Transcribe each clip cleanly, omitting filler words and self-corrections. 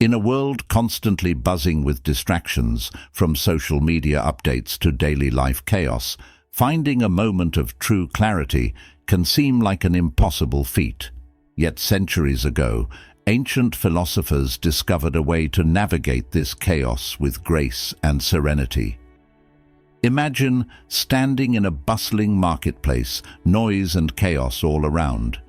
In a world constantly buzzing with distractions, from social media updates to daily life chaos, finding a moment of true clarity can seem like an impossible feat. Yet centuries ago, ancient philosophers discovered a way to navigate this chaos with grace and serenity. Imagine standing in a bustling marketplace, noise and chaos all around,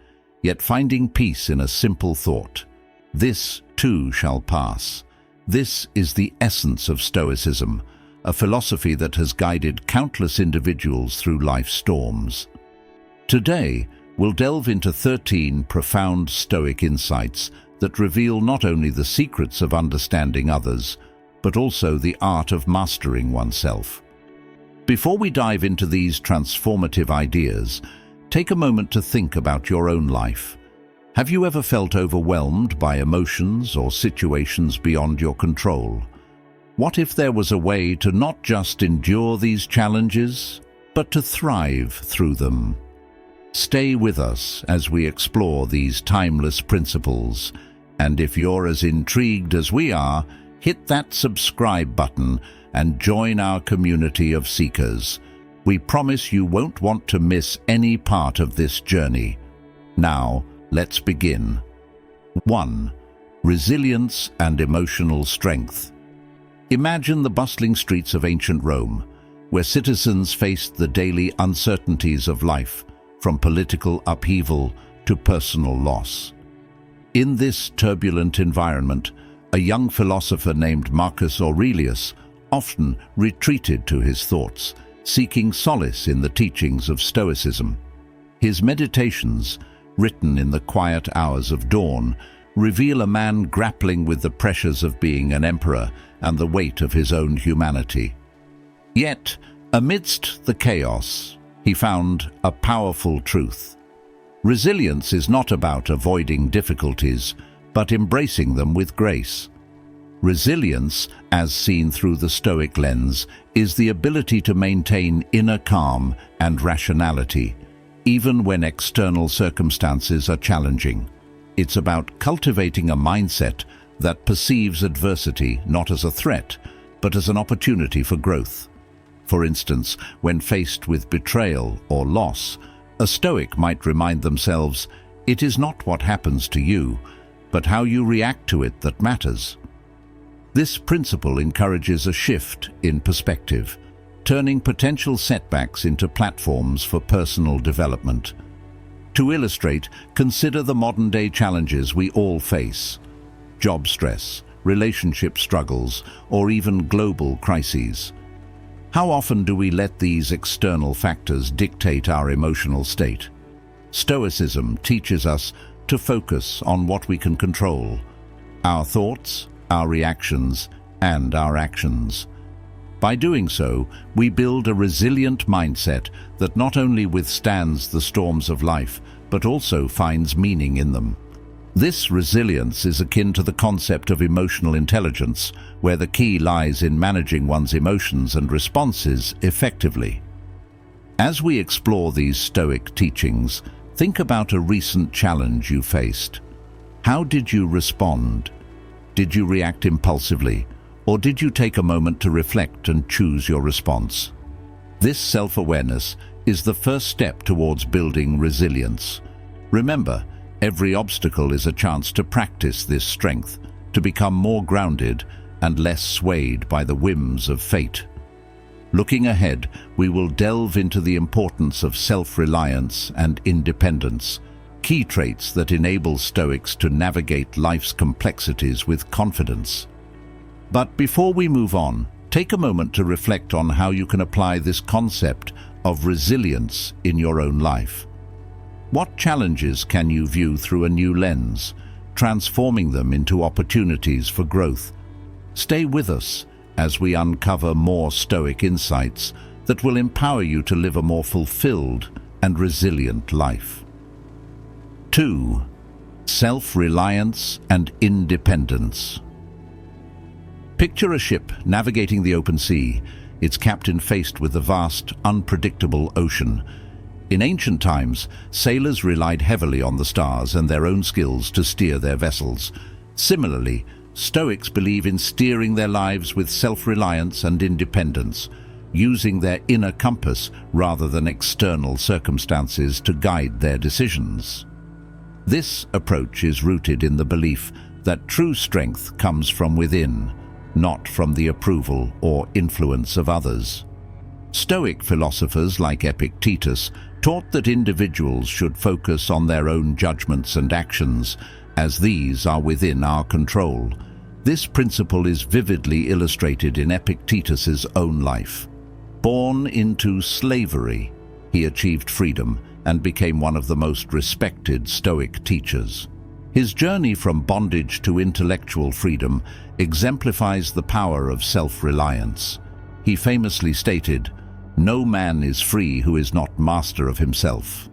yet finding peace in a simple thought. This too shall pass. This is the essence of Stoicism, a philosophy that has guided countless individuals through life's storms. Today, we'll delve into 13 profound Stoic insights that reveal not only the secrets of understanding others, but also the art of mastering oneself. Before we dive into these transformative ideas, take a moment to think about your own life. Have you ever felt overwhelmed by emotions or situations beyond your control? What if there was a way to not just endure these challenges, but to thrive through them? Stay with us as we explore these timeless principles, and if you're as intrigued as we are, hit that subscribe button and join our community of seekers. We promise you won't want to miss any part of this journey. Now, let's begin. 1. Resilience and emotional strength. Imagine the bustling streets of ancient Rome, where citizens faced the daily uncertainties of life, from political upheaval to personal loss. In this turbulent environment, a young philosopher named Marcus Aurelius often retreated to his thoughts, seeking solace in the teachings of Stoicism. His meditations, written in the quiet hours of dawn, reveal a man grappling with the pressures of being an emperor and the weight of his own humanity. Yet, amidst the chaos, he found a powerful truth. Resilience is not about avoiding difficulties, but embracing them with grace. Resilience, as seen through the Stoic lens, is the ability to maintain inner calm and rationality, even when external circumstances are challenging. It's about cultivating a mindset that perceives adversity not as a threat, but as an opportunity for growth. For instance, when faced with betrayal or loss, a Stoic might remind themselves, "It is not what happens to you, but how you react to it that matters." This principle encourages a shift in perspective, turning potential setbacks into platforms for personal development. To illustrate, consider the modern-day challenges we all face: job stress, relationship struggles, or even global crises. How often do we let these external factors dictate our emotional state? Stoicism teaches us to focus on what we can control: our thoughts, our reactions, and our actions. By doing so, we build a resilient mindset that not only withstands the storms of life, but also finds meaning in them. This resilience is akin to the concept of emotional intelligence, where the key lies in managing one's emotions and responses effectively. As we explore these Stoic teachings, think about a recent challenge you faced. How did you respond? Did you react impulsively, or did you take a moment to reflect and choose your response? This self-awareness is the first step towards building resilience. Remember, every obstacle is a chance to practice this strength, to become more grounded and less swayed by the whims of fate. Looking ahead, we will delve into the importance of self-reliance and independence, key traits that enable Stoics to navigate life's complexities with confidence. But before we move on, take a moment to reflect on how you can apply this concept of resilience in your own life. What challenges can you view through a new lens, transforming them into opportunities for growth? Stay with us as we uncover more Stoic insights that will empower you to live a more fulfilled and resilient life. 2. Self-reliance and independence. Picture a ship navigating the open sea, its captain faced with the vast, unpredictable ocean. In ancient times, sailors relied heavily on the stars and their own skills to steer their vessels. Similarly, Stoics believe in steering their lives with self-reliance and independence, using their inner compass rather than external circumstances to guide their decisions. This approach is rooted in the belief that true strength comes from within, not from the approval or influence of others. Stoic philosophers like Epictetus taught that individuals should focus on their own judgments and actions, as these are within our control. This principle is vividly illustrated in Epictetus's own life. Born into slavery, he achieved freedom and became one of the most respected Stoic teachers. His journey from bondage to intellectual freedom exemplifies the power of self-reliance. He famously stated, "No man is free who is not master of himself,"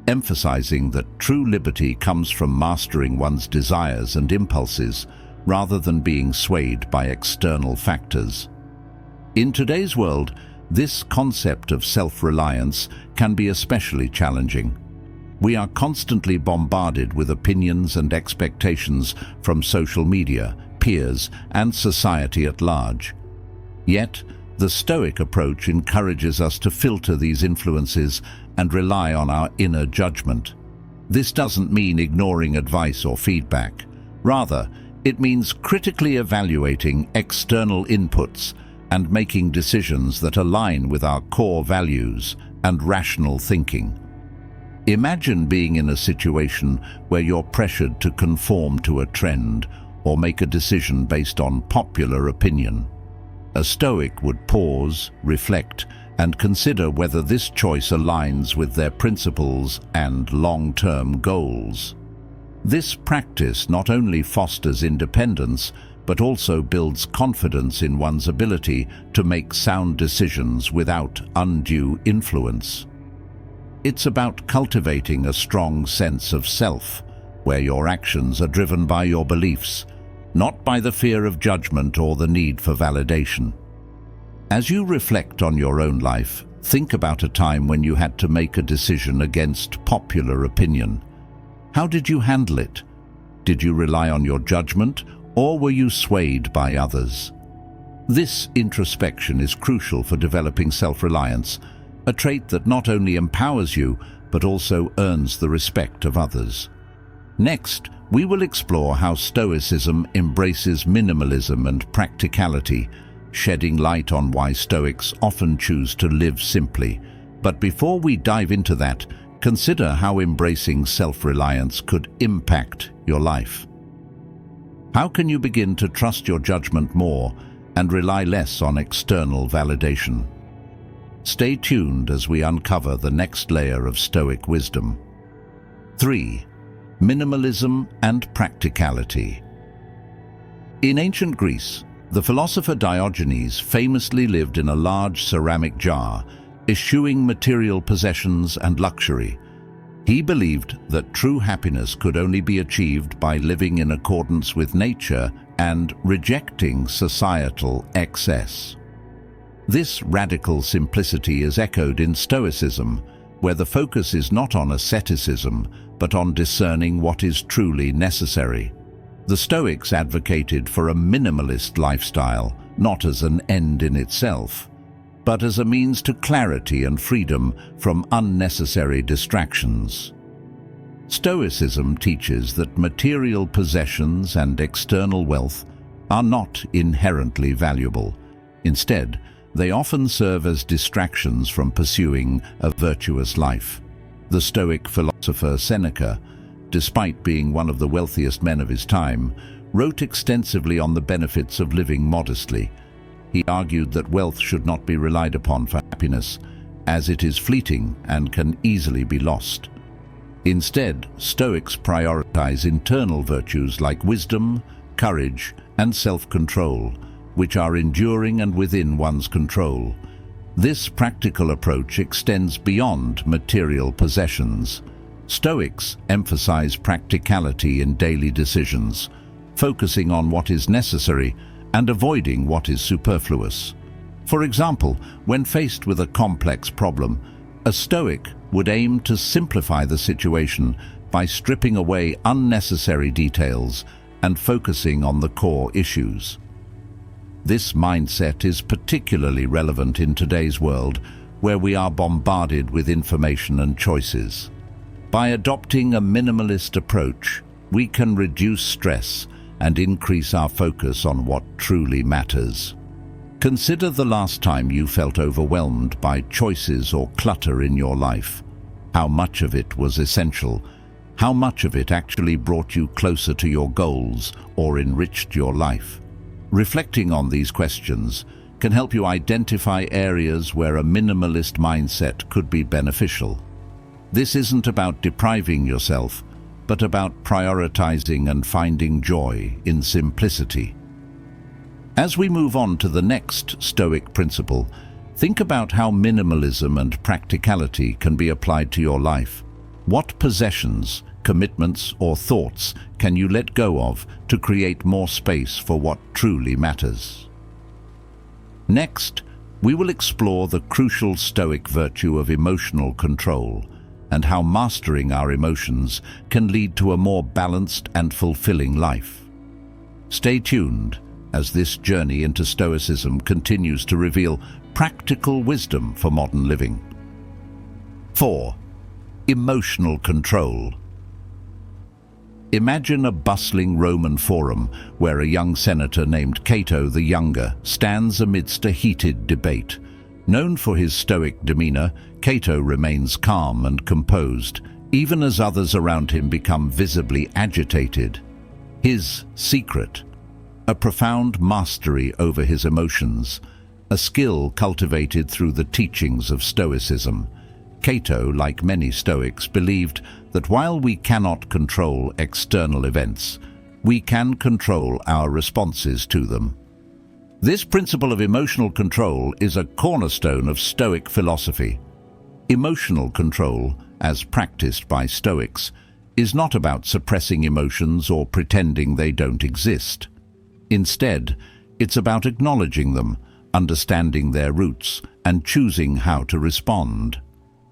emphasizing that true liberty comes from mastering one's desires and impulses rather than being swayed by external factors. In today's world, this concept of self-reliance can be especially challenging. We are constantly bombarded with opinions and expectations from social media, peers, and society at large. Yet, the Stoic approach encourages us to filter these influences and rely on our inner judgment. This doesn't mean ignoring advice or feedback. Rather, it means critically evaluating external inputs and making decisions that align with our core values and rational thinking. Imagine being in a situation where you're pressured to conform to a trend or make a decision based on popular opinion. A Stoic would pause, reflect, and consider whether this choice aligns with their principles and long-term goals. This practice not only fosters independence, but also builds confidence in one's ability to make sound decisions without undue influence. It's about cultivating a strong sense of self, where your actions are driven by your beliefs, not by the fear of judgment or the need for validation. As you reflect on your own life, think about a time when you had to make a decision against popular opinion. How did you handle it? Did you rely on your judgment, or were you swayed by others? This introspection is crucial for developing self-reliance, a trait that not only empowers you, but also earns the respect of others. Next, we will explore how Stoicism embraces minimalism and practicality, shedding light on why Stoics often choose to live simply. But before we dive into that, consider how embracing self-reliance could impact your life. How can you begin to trust your judgment more and rely less on external validation? Stay tuned as we uncover the next layer of Stoic wisdom. 3. Minimalism and Practicality. In ancient Greece, the philosopher Diogenes famously lived in a large ceramic jar, eschewing material possessions and luxury. He believed that true happiness could only be achieved by living in accordance with nature and rejecting societal excess. This radical simplicity is echoed in Stoicism, where the focus is not on asceticism, but on discerning what is truly necessary. The Stoics advocated for a minimalist lifestyle, not as an end in itself, but as a means to clarity and freedom from unnecessary distractions. Stoicism teaches that material possessions and external wealth are not inherently valuable. Instead, they often serve as distractions from pursuing a virtuous life. The Stoic philosopher Seneca, despite being one of the wealthiest men of his time, wrote extensively on the benefits of living modestly. He argued that wealth should not be relied upon for happiness, as it is fleeting and can easily be lost. Instead, Stoics prioritize internal virtues like wisdom, courage, and self-control, which are enduring and within one's control. This practical approach extends beyond material possessions. Stoics emphasize practicality in daily decisions, focusing on what is necessary and avoiding what is superfluous. For example, when faced with a complex problem, a Stoic would aim to simplify the situation by stripping away unnecessary details and focusing on the core issues. This mindset is particularly relevant in today's world, where we are bombarded with information and choices. By adopting a minimalist approach, we can reduce stress and increase our focus on what truly matters. Consider the last time you felt overwhelmed by choices or clutter in your life. How much of it was essential? How much of it actually brought you closer to your goals or enriched your life? Reflecting on these questions can help you identify areas where a minimalist mindset could be beneficial. This isn't about depriving yourself, but about prioritizing and finding joy in simplicity. As we move on to the next Stoic principle, think about how minimalism and practicality can be applied to your life. What possessions, commitments, or thoughts can you let go of to create more space for what truly matters? Next, we will explore the crucial Stoic virtue of emotional control and how mastering our emotions can lead to a more balanced and fulfilling life. Stay tuned as this journey into Stoicism continues to reveal practical wisdom for modern living. 4. Emotional control. Imagine a bustling Roman forum where a young senator named Cato the Younger stands amidst a heated debate. Known for his stoic demeanor, Cato remains calm and composed, even as others around him become visibly agitated. His secret: a profound mastery over his emotions, a skill cultivated through the teachings of Stoicism. Cato, like many Stoics, believed that while we cannot control external events, we can control our responses to them. This principle of emotional control is a cornerstone of Stoic philosophy. Emotional control, as practiced by Stoics, is not about suppressing emotions or pretending they don't exist. Instead, it's about acknowledging them, understanding their roots, and choosing how to respond.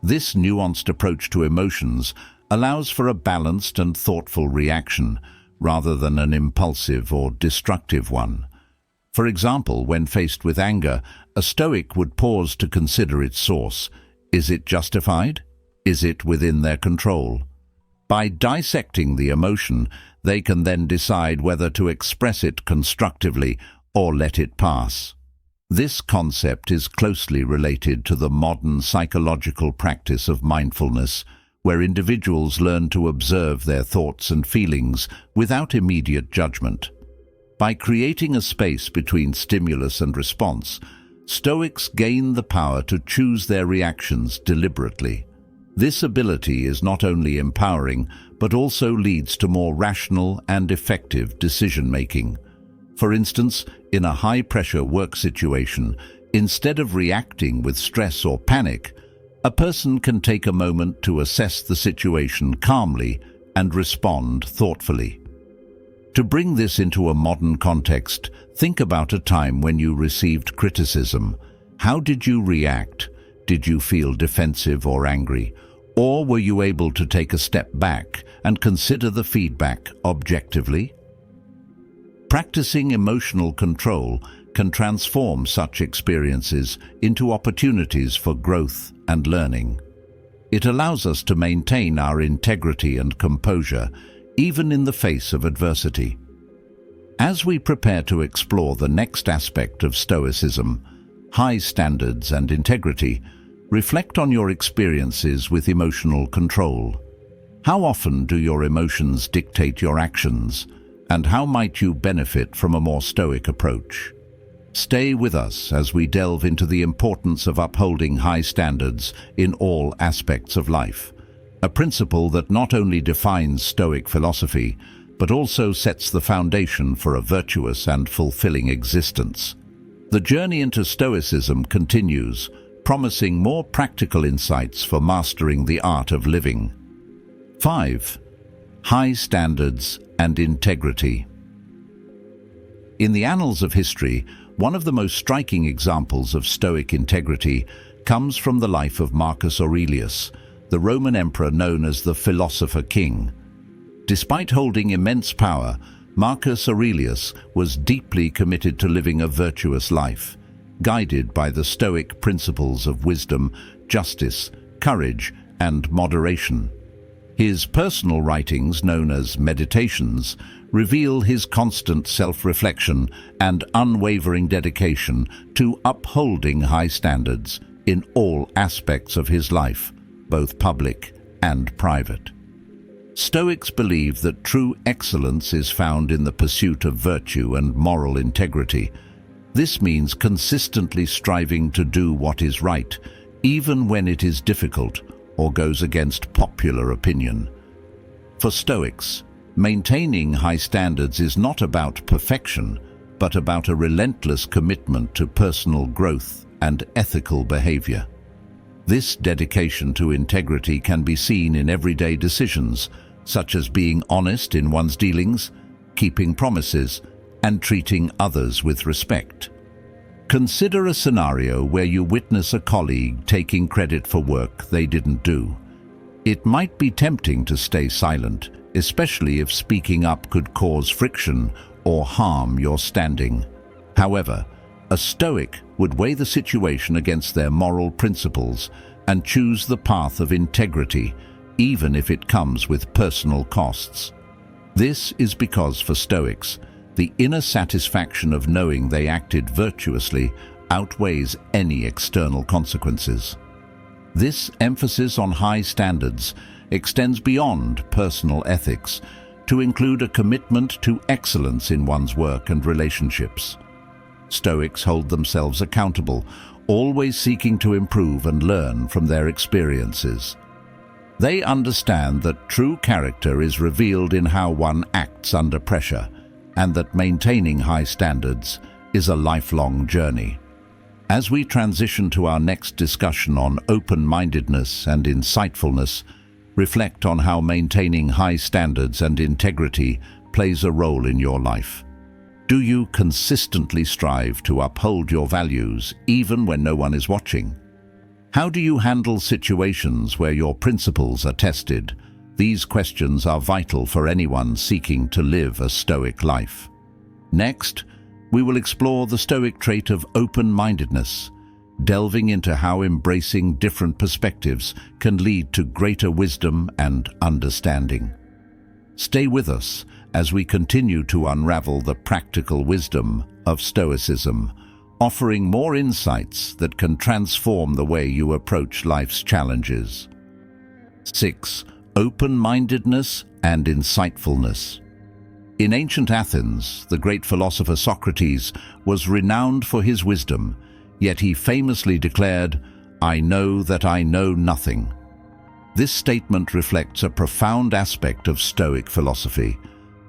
This nuanced approach to emotions allows for a balanced and thoughtful reaction, rather than an impulsive or destructive one. For example, when faced with anger, a Stoic would pause to consider its source. Is it justified? Is it within their control? By dissecting the emotion, they can then decide whether to express it constructively or let it pass. This concept is closely related to the modern psychological practice of mindfulness, where individuals learn to observe their thoughts and feelings without immediate judgment. By creating a space between stimulus and response, Stoics gain the power to choose their reactions deliberately. This ability is not only empowering, but also leads to more rational and effective decision-making. For instance, in a high-pressure work situation, instead of reacting with stress or panic, a person can take a moment to assess the situation calmly and respond thoughtfully. To bring this into a modern context, think about a time when you received criticism. How did you react? Did you feel defensive or angry? Or were you able to take a step back and consider the feedback objectively? Practicing emotional control can transform such experiences into opportunities for growth and learning. It allows us to maintain our integrity and composure, even in the face of adversity. As we prepare to explore the next aspect of Stoicism, high standards and integrity, reflect on your experiences with emotional control. How often do your emotions dictate your actions, and how might you benefit from a more Stoic approach? Stay with us as we delve into the importance of upholding high standards in all aspects of life, a principle that not only defines Stoic philosophy, but also sets the foundation for a virtuous and fulfilling existence. The journey into Stoicism continues, promising more practical insights for mastering the art of living. 5. High standards and integrity. In the annals of history, one of the most striking examples of Stoic integrity comes from the life of Marcus Aurelius, the Roman emperor known as the Philosopher King. Despite holding immense power, Marcus Aurelius was deeply committed to living a virtuous life, guided by the Stoic principles of wisdom, justice, courage, and moderation. His personal writings, known as Meditations, reveal his constant self-reflection and unwavering dedication to upholding high standards in all aspects of his life, both public and private. Stoics believe that true excellence is found in the pursuit of virtue and moral integrity. This means consistently striving to do what is right, even when it is difficult or goes against popular opinion. For Stoics, maintaining high standards is not about perfection, but about a relentless commitment to personal growth and ethical behavior. This dedication to integrity can be seen in everyday decisions, such as being honest in one's dealings, keeping promises, and treating others with respect. Consider a scenario where you witness a colleague taking credit for work they didn't do. It might be tempting to stay silent, especially if speaking up could cause friction or harm your standing. However, a Stoic would weigh the situation against their moral principles and choose the path of integrity, even if it comes with personal costs. This is because for Stoics, the inner satisfaction of knowing they acted virtuously outweighs any external consequences. This emphasis on high standards extends beyond personal ethics to include a commitment to excellence in one's work and relationships. Stoics hold themselves accountable, always seeking to improve and learn from their experiences. They understand that true character is revealed in how one acts under pressure, and that maintaining high standards is a lifelong journey. As we transition to our next discussion on open-mindedness and insightfulness, reflect on how maintaining high standards and integrity plays a role in your life. Do you consistently strive to uphold your values even when no one is watching? How do you handle situations where your principles are tested? These questions are vital for anyone seeking to live a Stoic life. Next, we will explore the Stoic trait of open-mindedness, delving into how embracing different perspectives can lead to greater wisdom and understanding. Stay with us as we continue to unravel the practical wisdom of Stoicism, offering more insights that can transform the way you approach life's challenges. 6. Open-mindedness and insightfulness. In ancient Athens, the great philosopher Socrates was renowned for his wisdom, yet he famously declared, "I know that I know nothing." This statement reflects a profound aspect of Stoic philosophy,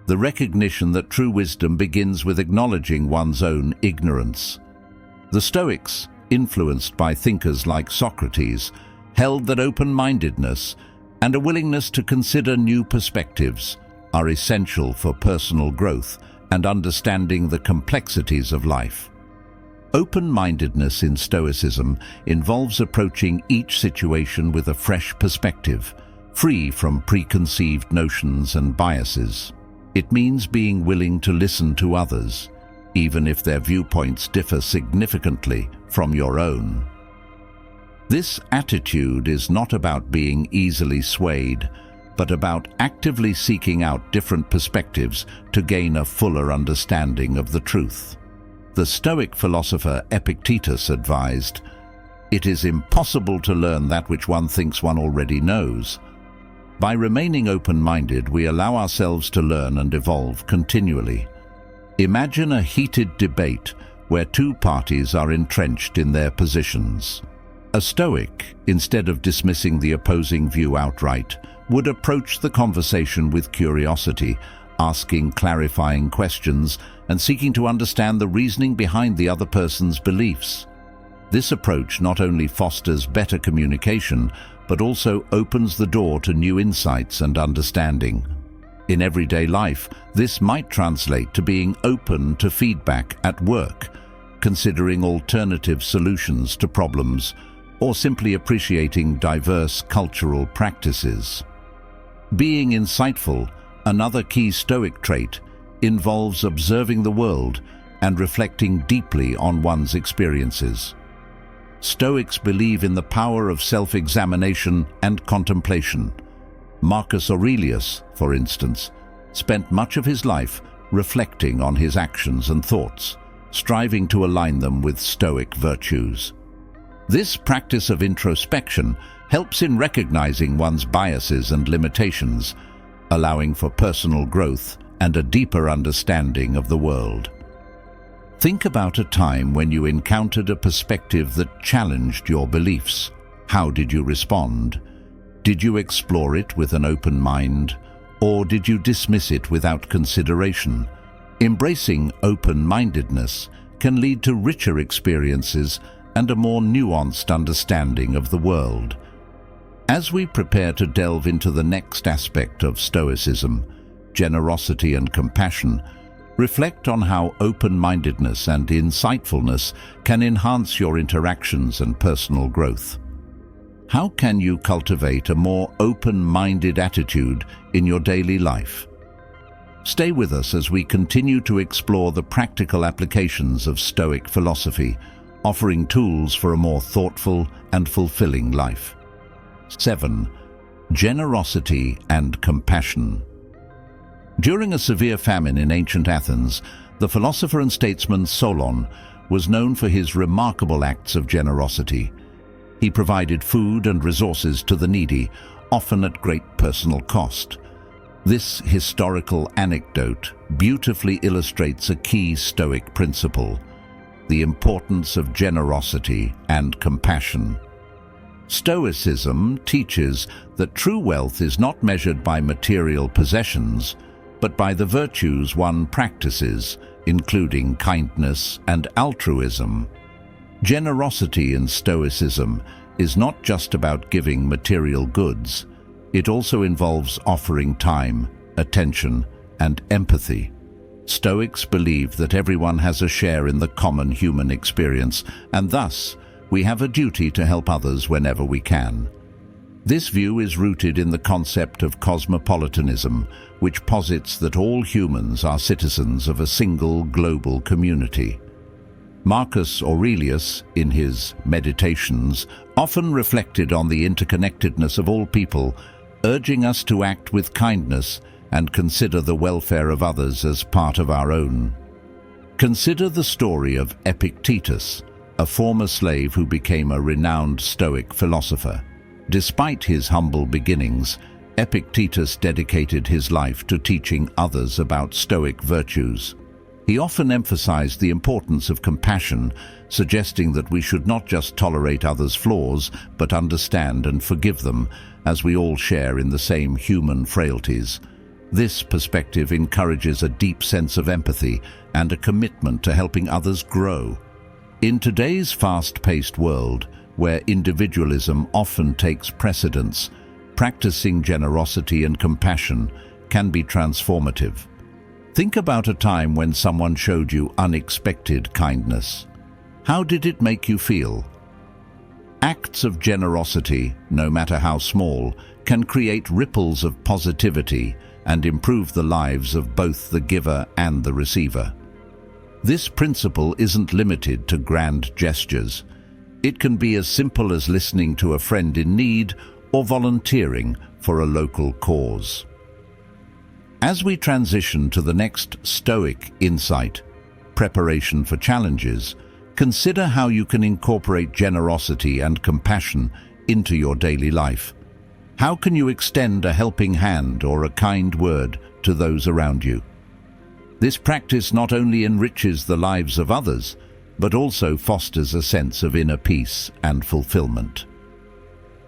the recognition that true wisdom begins with acknowledging one's own ignorance. The Stoics, influenced by thinkers like Socrates, held that open-mindedness and a willingness to consider new perspectives are essential for personal growth and understanding the complexities of life. Open-mindedness in Stoicism involves approaching each situation with a fresh perspective, free from preconceived notions and biases. It means being willing to listen to others, even if their viewpoints differ significantly from your own. This attitude is not about being easily swayed, but about actively seeking out different perspectives to gain a fuller understanding of the truth. The Stoic philosopher Epictetus advised, "It is impossible to learn that which one thinks one already knows." By remaining open-minded, we allow ourselves to learn and evolve continually. Imagine a heated debate where two parties are entrenched in their positions. A Stoic, instead of dismissing the opposing view outright, would approach the conversation with curiosity, asking clarifying questions and seeking to understand the reasoning behind the other person's beliefs. This approach not only fosters better communication, but also opens the door to new insights and understanding. In everyday life, this might translate to being open to feedback at work, considering alternative solutions to problems, or simply appreciating diverse cultural practices. Being insightful, another key Stoic trait, involves observing the world and reflecting deeply on one's experiences. Stoics believe in the power of self-examination and contemplation. Marcus Aurelius, for instance, spent much of his life reflecting on his actions and thoughts, striving to align them with Stoic virtues. This practice of introspection helps in recognizing one's biases and limitations, allowing for personal growth and a deeper understanding of the world. Think about a time when you encountered a perspective that challenged your beliefs. How did you respond? Did you explore it with an open mind, or did you dismiss it without consideration? Embracing open-mindedness can lead to richer experiences and a more nuanced understanding of the world. As we prepare to delve into the next aspect of Stoicism, generosity and compassion, reflect on how open-mindedness and insightfulness can enhance your interactions and personal growth. How can you cultivate a more open-minded attitude in your daily life? Stay with us as we continue to explore the practical applications of Stoic philosophy, offering tools for a more thoughtful and fulfilling life. 7. Generosity and compassion. During a severe famine in ancient Athens, the philosopher and statesman Solon was known for his remarkable acts of generosity. He provided food and resources to the needy, often at great personal cost. This historical anecdote beautifully illustrates a key Stoic principle: the importance of generosity and compassion. Stoicism teaches that true wealth is not measured by material possessions, but by the virtues one practices, including kindness and altruism. Generosity in Stoicism is not just about giving material goods. It also involves offering time, attention, and empathy. Stoics believe that everyone has a share in the common human experience, and thus, we have a duty to help others whenever we can. This view is rooted in the concept of cosmopolitanism, which posits that all humans are citizens of a single global community. Marcus Aurelius, in his Meditations, often reflected on the interconnectedness of all people, urging us to act with kindness and consider the welfare of others as part of our own. Consider the story of Epictetus, a former slave who became a renowned Stoic philosopher. Despite his humble beginnings, Epictetus dedicated his life to teaching others about Stoic virtues. He often emphasized the importance of compassion, suggesting that we should not just tolerate others' flaws, but understand and forgive them, as we all share in the same human frailties. This perspective encourages a deep sense of empathy and a commitment to helping others grow. In today's fast-paced world, where individualism often takes precedence, practicing generosity and compassion can be transformative. Think about a time when someone showed you unexpected kindness. How did it make you feel? Acts of generosity, no matter how small, can create ripples of positivity and improve the lives of both the giver and the receiver. This principle isn't limited to grand gestures. It can be as simple as listening to a friend in need or volunteering for a local cause. As we transition to the next Stoic insight, preparation for challenges, consider how you can incorporate generosity and compassion into your daily life. How can you extend a helping hand or a kind word to those around you? This practice not only enriches the lives of others, but also fosters a sense of inner peace and fulfillment.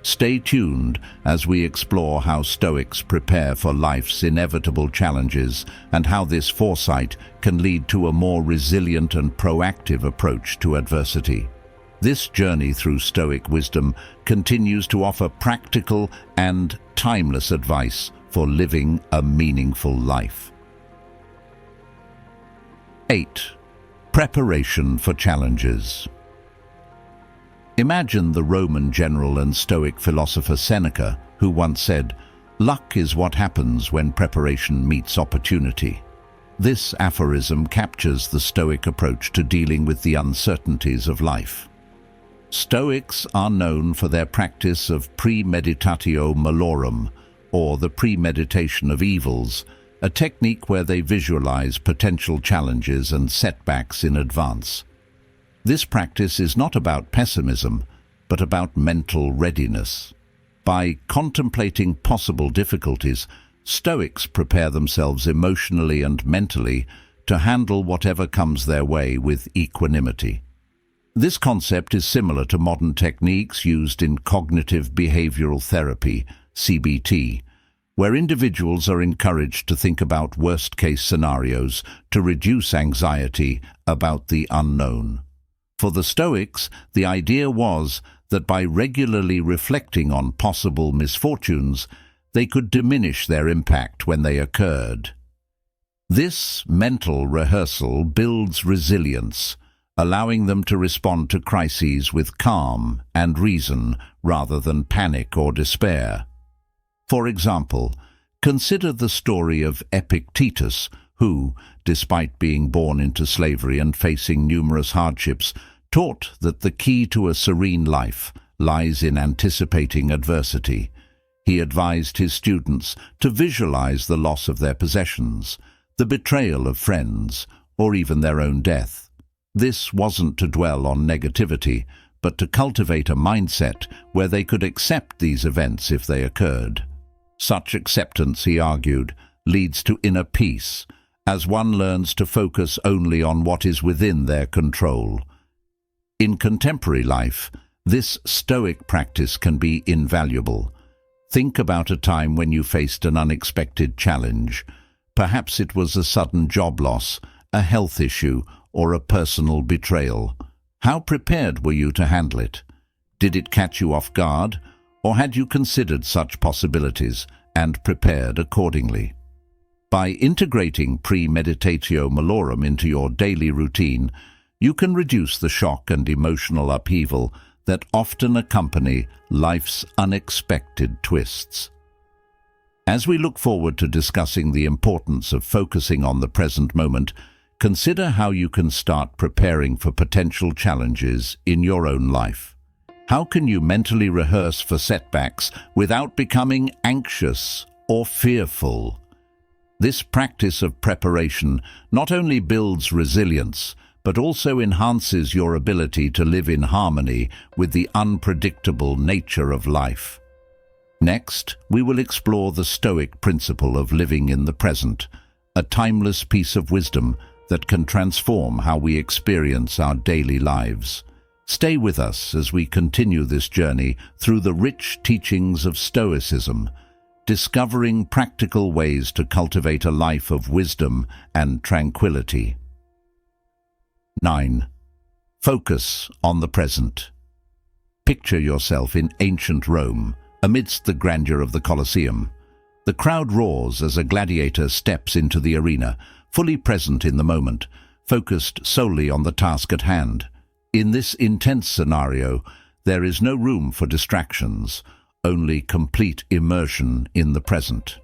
Stay tuned as we explore how Stoics prepare for life's inevitable challenges and how this foresight can lead to a more resilient and proactive approach to adversity. This journey through Stoic wisdom continues to offer practical and timeless advice for living a meaningful life. 8. Preparation for challenges. Imagine the Roman general and Stoic philosopher Seneca, who once said, "Luck is what happens when preparation meets opportunity." This aphorism captures the Stoic approach to dealing with the uncertainties of life. Stoics are known for their practice of premeditatio malorum, or the premeditation of evils, a technique where they visualize potential challenges and setbacks in advance. This practice is not about pessimism, but about mental readiness. By contemplating possible difficulties, Stoics prepare themselves emotionally and mentally to handle whatever comes their way with equanimity. This concept is similar to modern techniques used in cognitive behavioral therapy, CBT, where individuals are encouraged to think about worst-case scenarios to reduce anxiety about the unknown. For the Stoics, the idea was that by regularly reflecting on possible misfortunes, they could diminish their impact when they occurred. This mental rehearsal builds resilience, allowing them to respond to crises with calm and reason rather than panic or despair. For example, consider the story of Epictetus, who, despite being born into slavery and facing numerous hardships, taught that the key to a serene life lies in anticipating adversity. He advised his students to visualize the loss of their possessions, the betrayal of friends, or even their own death. This wasn't to dwell on negativity, but to cultivate a mindset where they could accept these events if they occurred. Such acceptance, he argued, leads to inner peace, as one learns to focus only on what is within their control. In contemporary life, this Stoic practice can be invaluable. Think about a time when you faced an unexpected challenge. Perhaps it was a sudden job loss, a health issue, or a personal betrayal. How prepared were you to handle it? Did it catch you off guard, or had you considered such possibilities and prepared accordingly? By integrating premeditatio malorum into your daily routine, you can reduce the shock and emotional upheaval that often accompany life's unexpected twists. As we look forward to discussing the importance of focusing on the present moment, consider how you can start preparing for potential challenges in your own life. How can you mentally rehearse for setbacks without becoming anxious or fearful? This practice of preparation not only builds resilience, but also enhances your ability to live in harmony with the unpredictable nature of life. Next, we will explore the Stoic principle of living in the present, a timeless piece of wisdom that can transform how we experience our daily lives. Stay with us as we continue this journey through the rich teachings of Stoicism, discovering practical ways to cultivate a life of wisdom and tranquility. 9. Focus on the present. Picture yourself in ancient Rome, amidst the grandeur of the Colosseum. The crowd roars as a gladiator steps into the arena, fully present in the moment, focused solely on the task at hand. In this intense scenario, there is no room for distractions, only complete immersion in the present.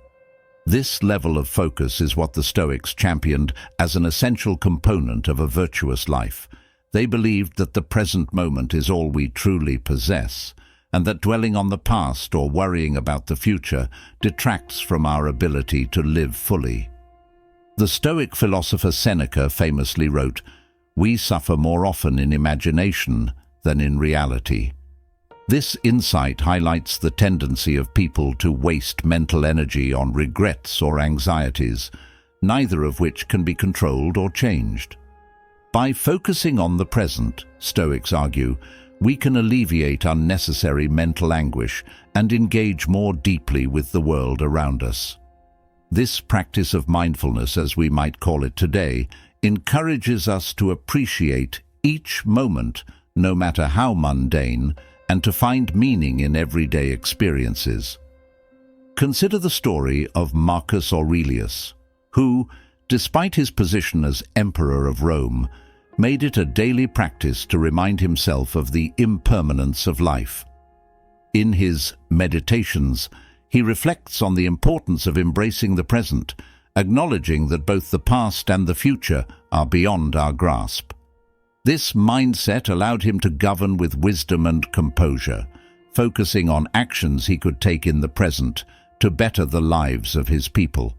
This level of focus is what the Stoics championed as an essential component of a virtuous life. They believed that the present moment is all we truly possess, and that dwelling on the past or worrying about the future detracts from our ability to live fully. The Stoic philosopher Seneca famously wrote, "We suffer more often in imagination than in reality." This insight highlights the tendency of people to waste mental energy on regrets or anxieties, neither of which can be controlled or changed. By focusing on the present, Stoics argue, we can alleviate unnecessary mental anguish and engage more deeply with the world around us. This practice of mindfulness, as we might call it today, encourages us to appreciate each moment, no matter how mundane, and to find meaning in everyday experiences. Consider the story of Marcus Aurelius, who, despite his position as Emperor of Rome, made it a daily practice to remind himself of the impermanence of life. In his Meditations, he reflects on the importance of embracing the present acknowledging that both the past and the future are beyond our grasp. This mindset allowed him to govern with wisdom and composure, focusing on actions he could take in the present to better the lives of his people.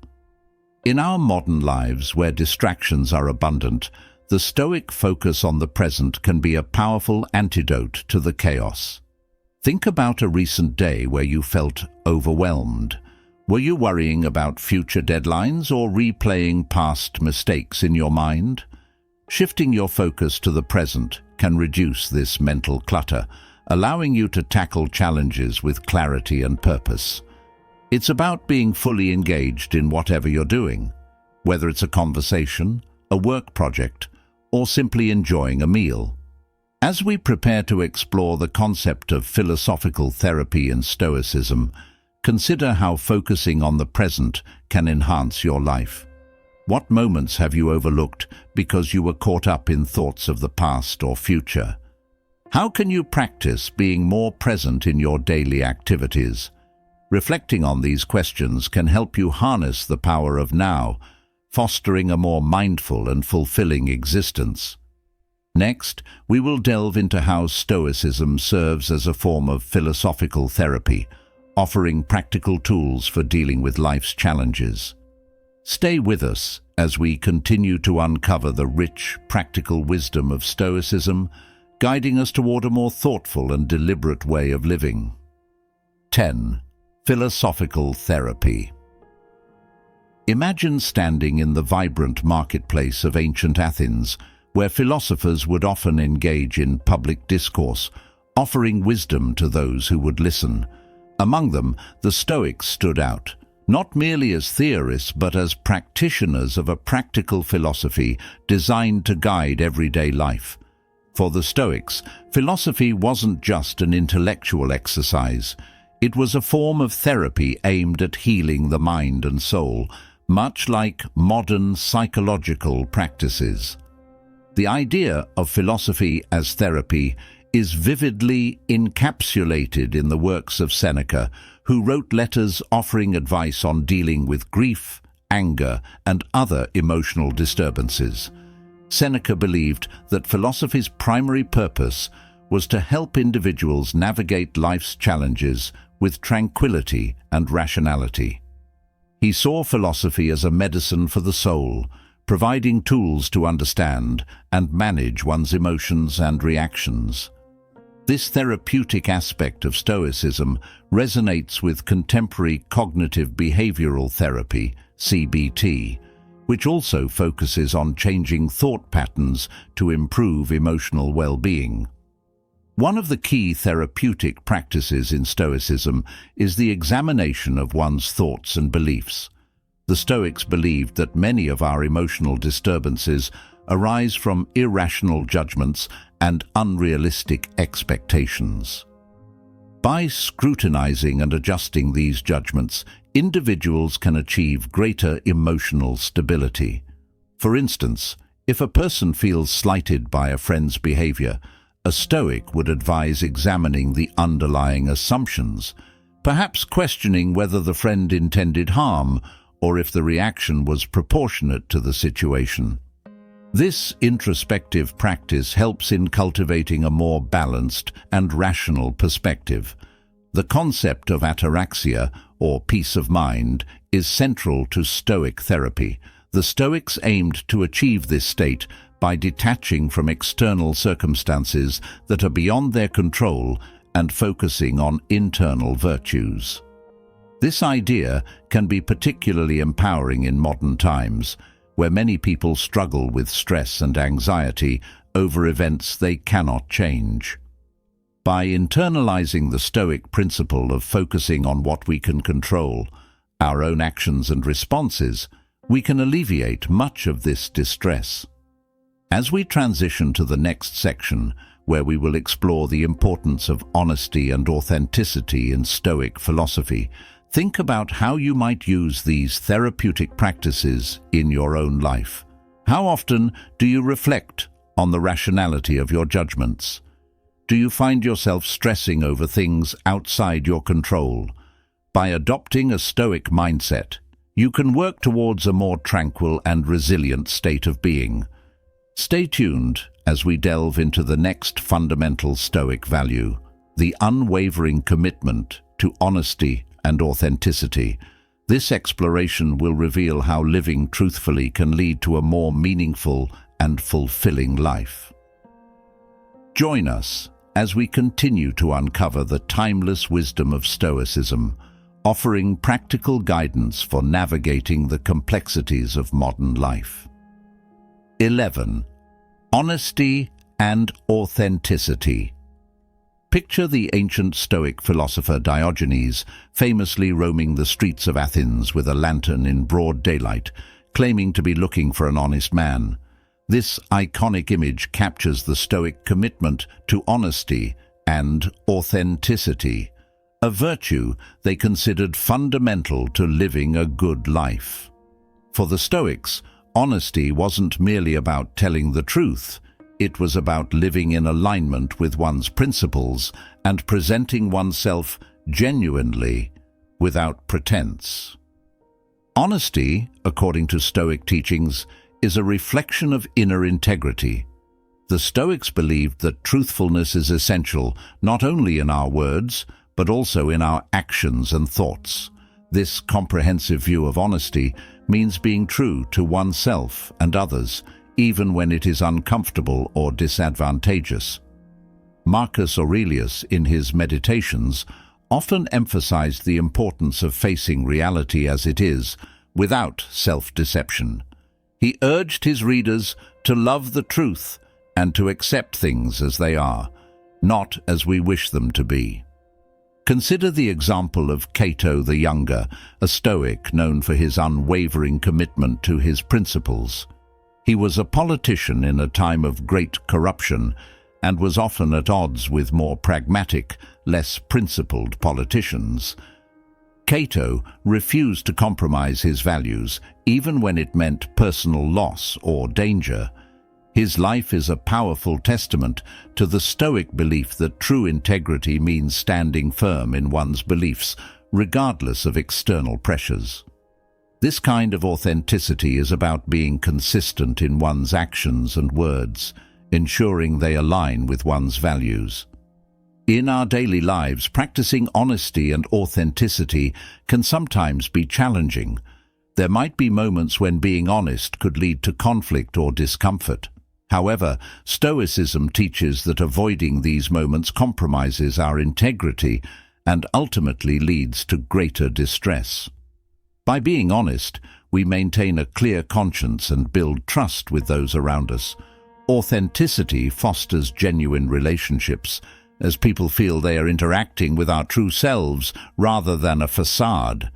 In our modern lives, where distractions are abundant, the Stoic focus on the present can be a powerful antidote to the chaos. Think about a recent day where you felt overwhelmed. Were you worrying about future deadlines or replaying past mistakes in your mind? Shifting your focus to the present can reduce this mental clutter, allowing you to tackle challenges with clarity and purpose. It's about being fully engaged in whatever you're doing, whether it's a conversation, a work project, or simply enjoying a meal. As we prepare to explore the concept of philosophical therapy and Stoicism, consider how focusing on the present can enhance your life. What moments have you overlooked because you were caught up in thoughts of the past or future? How can you practice being more present in your daily activities? Reflecting on these questions can help you harness the power of now, fostering a more mindful and fulfilling existence. Next, we will delve into how Stoicism serves as a form of philosophical therapy, offering practical tools for dealing with life's challenges. Stay with us as we continue to uncover the rich, practical wisdom of Stoicism, guiding us toward a more thoughtful and deliberate way of living. 10. Philosophical therapy. Imagine standing in the vibrant marketplace of ancient Athens, where philosophers would often engage in public discourse, offering wisdom to those who would listen. Among them, the Stoics stood out, not merely as theorists but as practitioners of a practical philosophy designed to guide everyday life. For the Stoics, philosophy wasn't just an intellectual exercise. It was a form of therapy aimed at healing the mind and soul, much like modern psychological practices. The idea of philosophy as therapy is vividly encapsulated in the works of Seneca, who wrote letters offering advice on dealing with grief, anger, and other emotional disturbances. Seneca believed that philosophy's primary purpose was to help individuals navigate life's challenges with tranquility and rationality. He saw philosophy as a medicine for the soul, providing tools to understand and manage one's emotions and reactions. This therapeutic aspect of Stoicism resonates with contemporary cognitive behavioral therapy, CBT, which also focuses on changing thought patterns to improve emotional well-being. One of the key therapeutic practices in Stoicism is the examination of one's thoughts and beliefs. The Stoics believed that many of our emotional disturbances arise from irrational judgments and unrealistic expectations. By scrutinizing and adjusting these judgments, individuals can achieve greater emotional stability. For instance, if a person feels slighted by a friend's behavior, a Stoic would advise examining the underlying assumptions, perhaps questioning whether the friend intended harm or if the reaction was proportionate to the situation. This introspective practice helps in cultivating a more balanced and rational perspective. The concept of ataraxia, or peace of mind, is central to Stoic therapy. The Stoics aimed to achieve this state by detaching from external circumstances that are beyond their control and focusing on internal virtues. This idea can be particularly empowering in modern times, where many people struggle with stress and anxiety over events they cannot change. By internalizing the Stoic principle of focusing on what we can control, our own actions and responses, we can alleviate much of this distress. As we transition to the next section, where we will explore the importance of honesty and authenticity in Stoic philosophy, think about how you might use these therapeutic practices in your own life. How often do you reflect on the rationality of your judgments? Do you find yourself stressing over things outside your control? By adopting a Stoic mindset, you can work towards a more tranquil and resilient state of being. Stay tuned as we delve into the next fundamental Stoic value, the unwavering commitment to honesty and authenticity. This exploration will reveal how living truthfully can lead to a more meaningful and fulfilling life. Join us as we continue to uncover the timeless wisdom of Stoicism, offering practical guidance for navigating the complexities of modern life. 11. Honesty and authenticity. Picture the ancient Stoic philosopher Diogenes famously roaming the streets of Athens with a lantern in broad daylight, claiming to be looking for an honest man. This iconic image captures the Stoic commitment to honesty and authenticity, a virtue they considered fundamental to living a good life. For the Stoics, honesty wasn't merely about telling the truth. It was about living in alignment with one's principles and presenting oneself genuinely, without pretense. Honesty, according to Stoic teachings, is a reflection of inner integrity. The Stoics believed that truthfulness is essential not only in our words, but also in our actions and thoughts. This comprehensive view of honesty means being true to oneself and others, even when it is uncomfortable or disadvantageous. Marcus Aurelius, in his Meditations, often emphasized the importance of facing reality as it is, without self-deception. He urged his readers to love the truth and to accept things as they are, not as we wish them to be. Consider the example of Cato the Younger, a Stoic known for his unwavering commitment to his principles. He was a politician in a time of great corruption and was often at odds with more pragmatic, less principled politicians. Cato refused to compromise his values, even when it meant personal loss or danger. His life is a powerful testament to the Stoic belief that true integrity means standing firm in one's beliefs, regardless of external pressures. This kind of authenticity is about being consistent in one's actions and words, ensuring they align with one's values. In our daily lives, practicing honesty and authenticity can sometimes be challenging. There might be moments when being honest could lead to conflict or discomfort. However, Stoicism teaches that avoiding these moments compromises our integrity and ultimately leads to greater distress. By being honest, we maintain a clear conscience and build trust with those around us. Authenticity fosters genuine relationships, as people feel they are interacting with our true selves rather than a facade.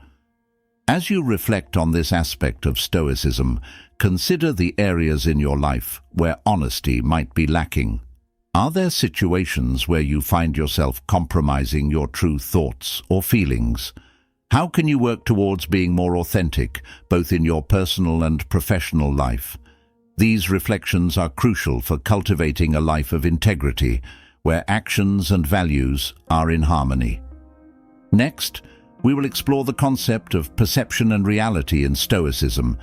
As you reflect on this aspect of Stoicism, consider the areas in your life where honesty might be lacking. Are there situations where you find yourself compromising your true thoughts or feelings? How can you work towards being more authentic, both in your personal and professional life? These reflections are crucial for cultivating a life of integrity, where actions and values are in harmony. Next, we will explore the concept of perception and reality in Stoicism,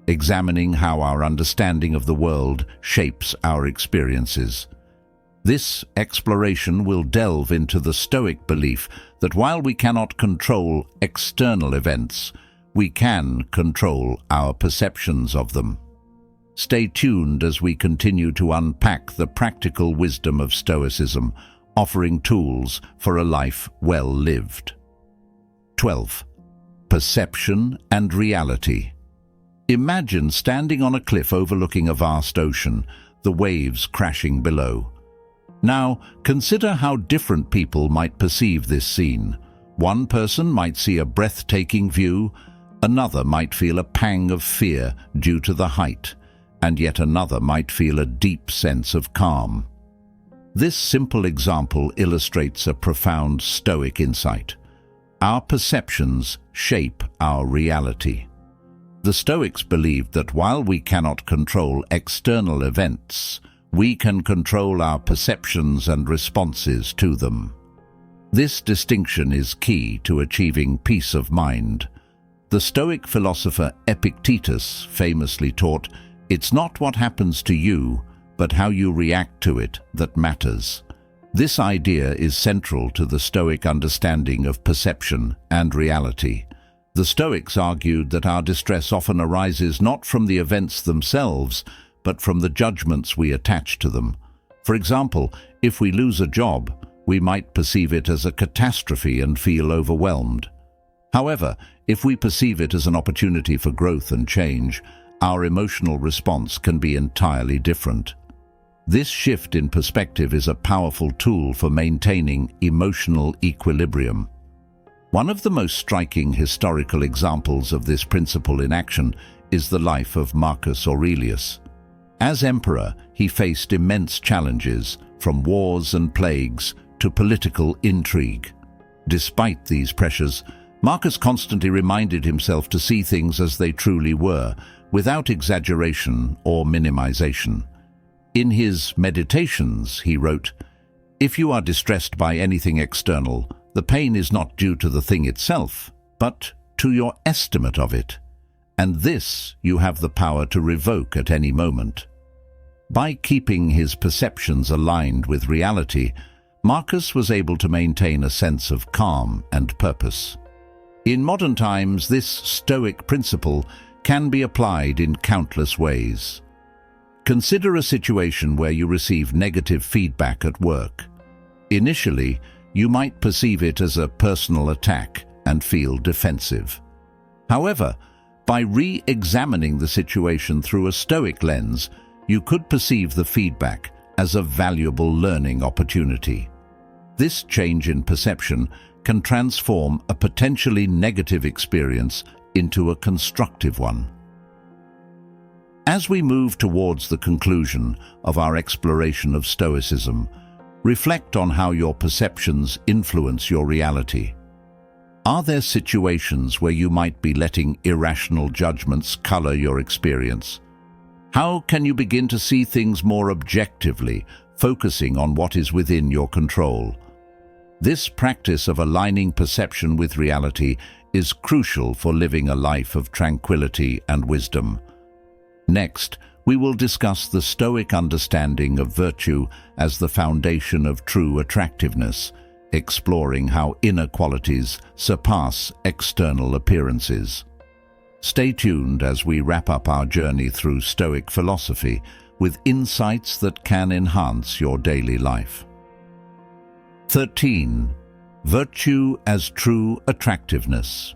examining how our understanding of the world shapes our experiences. This exploration will delve into the Stoic belief that while we cannot control external events, we can control our perceptions of them. Stay tuned as we continue to unpack the practical wisdom of Stoicism, offering tools for a life well lived. 12. Perception and reality. Imagine standing on a cliff overlooking a vast ocean, the waves crashing below. Now, consider how different people might perceive this scene. One person might see a breathtaking view, another might feel a pang of fear due to the height, and yet another might feel a deep sense of calm. This simple example illustrates a profound Stoic insight. Our perceptions shape our reality. The Stoics believed that while we cannot control external events, we can control our perceptions and responses to them. This distinction is key to achieving peace of mind. The Stoic philosopher Epictetus famously taught, "It's not what happens to you, but how you react to it that matters." This idea is central to the Stoic understanding of perception and reality. The Stoics argued that our distress often arises not from the events themselves, but from the judgments we attach to them. For example, if we lose a job, we might perceive it as a catastrophe and feel overwhelmed. However, if we perceive it as an opportunity for growth and change, our emotional response can be entirely different. This shift in perspective is a powerful tool for maintaining emotional equilibrium. One of the most striking historical examples of this principle in action is the life of Marcus Aurelius. As emperor, he faced immense challenges, from wars and plagues to political intrigue. Despite these pressures, Marcus constantly reminded himself to see things as they truly were, without exaggeration or minimization. In his Meditations, he wrote, "If you are distressed by anything external, the pain is not due to the thing itself, but to your estimate of it. And this you have the power to revoke at any moment." By keeping his perceptions aligned with reality, Marcus was able to maintain a sense of calm and purpose. In modern times, this Stoic principle can be applied in countless ways. Consider a situation where you receive negative feedback at work. Initially, you might perceive it as a personal attack and feel defensive. However, by re-examining the situation through a Stoic lens, you could perceive the feedback as a valuable learning opportunity. This change in perception can transform a potentially negative experience into a constructive one. As we move towards the conclusion of our exploration of Stoicism, reflect on how your perceptions influence your reality. Are there situations where you might be letting irrational judgments color your experience? How can you begin to see things more objectively, focusing on what is within your control? This practice of aligning perception with reality is crucial for living a life of tranquility and wisdom. Next, we will discuss the Stoic understanding of virtue as the foundation of true attractiveness, exploring how inner qualities surpass external appearances. Stay tuned as we wrap up our journey through Stoic philosophy with insights that can enhance your daily life. 13. Virtue as true attractiveness.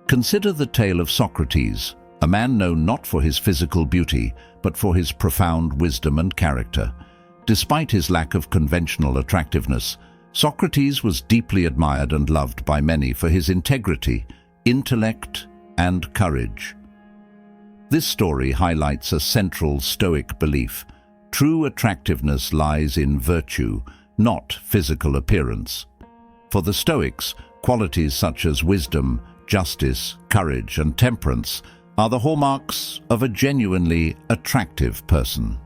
Consider the tale of Socrates, a man known not for his physical beauty, but for his profound wisdom and character. Despite his lack of conventional attractiveness, Socrates was deeply admired and loved by many for his integrity, intellect, and courage. This story highlights a central Stoic belief: true attractiveness lies in virtue, not physical appearance. For the Stoics, qualities such as wisdom, justice, courage, and temperance are the hallmarks of a genuinely attractive person.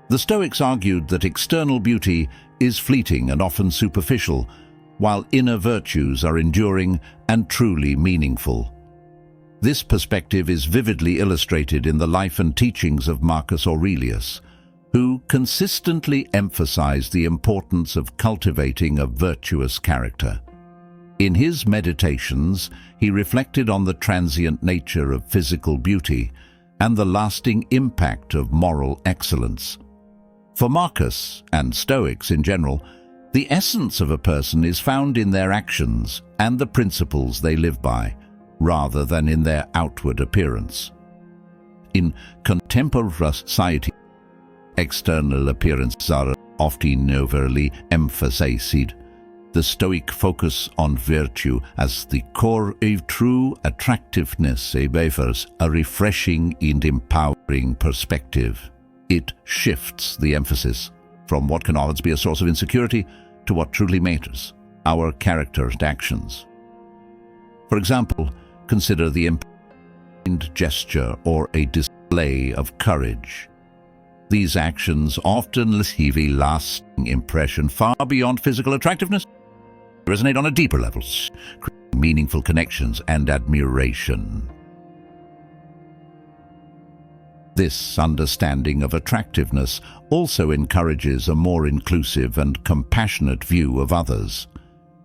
The Stoics argued that external beauty is fleeting and often superficial, while inner virtues are enduring and truly meaningful. This perspective is vividly illustrated in the life and teachings of Marcus Aurelius, who consistently emphasized the importance of cultivating a virtuous character. In his Meditations, he reflected on the transient nature of physical beauty and the lasting impact of moral excellence. For Marcus, and Stoics in general, the essence of a person is found in their actions and the principles they live by, rather than in their outward appearance. In contemporary society, external appearances are often overly emphasized. The Stoic focus on virtue as the core of true attractiveness offers a refreshing and empowering perspective. It shifts the emphasis from what can always be a source of insecurity to what truly matters, our character and actions. For example, consider the important gesture or a display of courage. These actions often leave a lasting impression far beyond physical attractiveness, resonate on a deeper level, meaningful connections, and admiration. This understanding of attractiveness also encourages a more inclusive and compassionate view of others.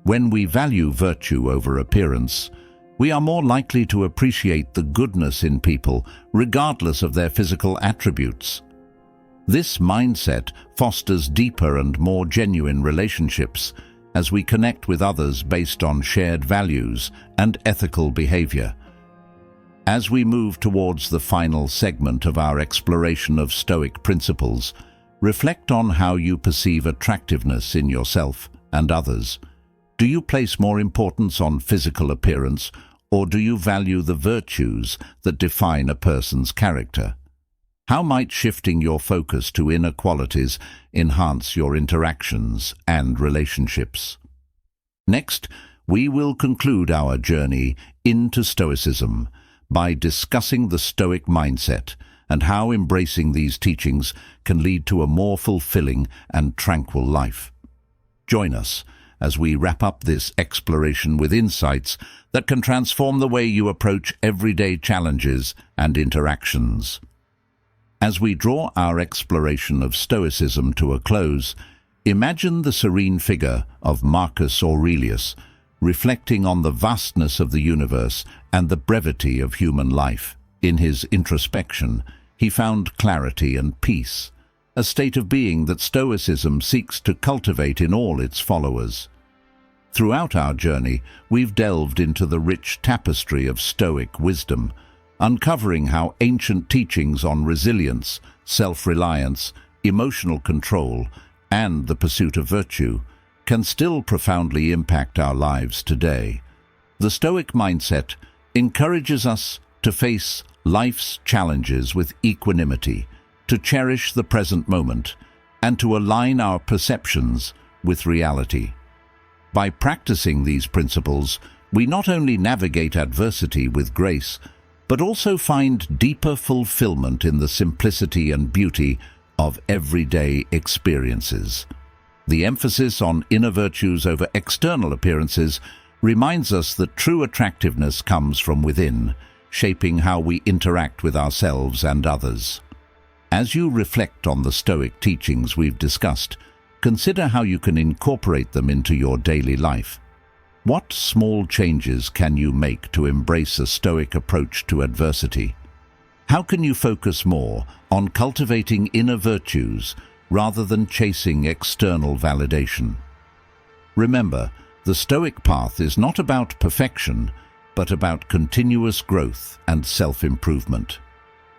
When we value virtue over appearance, we are more likely to appreciate the goodness in people, regardless of their physical attributes. This mindset fosters deeper and more genuine relationships as we connect with others based on shared values and ethical behavior. As we move towards the final segment of our exploration of Stoic principles, reflect on how you perceive attractiveness in yourself and others. Do you place more importance on physical appearance, or do you value the virtues that define a person's character? How might shifting your focus to inner qualities enhance your interactions and relationships? Next, we will conclude our journey into Stoicism by discussing the Stoic mindset and how embracing these teachings can lead to a more fulfilling and tranquil life. Join us as we wrap up this exploration with insights that can transform the way you approach everyday challenges and interactions. As we draw our exploration of Stoicism to a close, imagine the serene figure of Marcus Aurelius, reflecting on the vastness of the universe and the brevity of human life. In his introspection, he found clarity and peace, a state of being that Stoicism seeks to cultivate in all its followers. Throughout our journey, we've delved into the rich tapestry of Stoic wisdom, uncovering how ancient teachings on resilience, self-reliance, emotional control, and the pursuit of virtue can still profoundly impact our lives today. The Stoic mindset encourages us to face life's challenges with equanimity, to cherish the present moment, and to align our perceptions with reality. By practicing these principles, we not only navigate adversity with grace, but also find deeper fulfillment in the simplicity and beauty of everyday experiences. The emphasis on inner virtues over external appearances reminds us that true attractiveness comes from within, shaping how we interact with ourselves and others. As you reflect on the Stoic teachings we've discussed, consider how you can incorporate them into your daily life. What small changes can you make to embrace a Stoic approach to adversity? How can you focus more on cultivating inner virtues rather than chasing external validation? Remember, the Stoic path is not about perfection, but about continuous growth and self-improvement.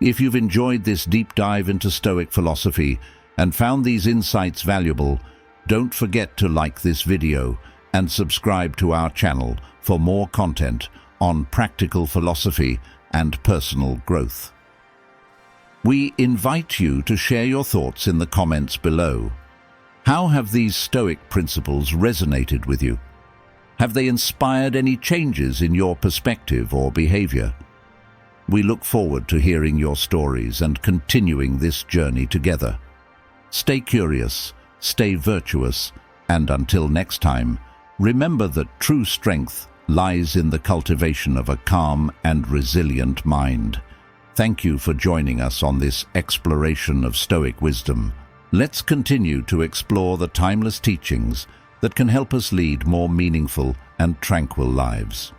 If you've enjoyed this deep dive into Stoic philosophy and found these insights valuable, don't forget to like this video and subscribe to our channel for more content on practical philosophy and personal growth. We invite you to share your thoughts in the comments below. How have these Stoic principles resonated with you? Have they inspired any changes in your perspective or behavior? We look forward to hearing your stories and continuing this journey together. Stay curious, stay virtuous, and until next time, remember that true strength lies in the cultivation of a calm and resilient mind. Thank you for joining us on this exploration of Stoic wisdom. Let's continue to explore the timeless teachings that can help us lead more meaningful and tranquil lives.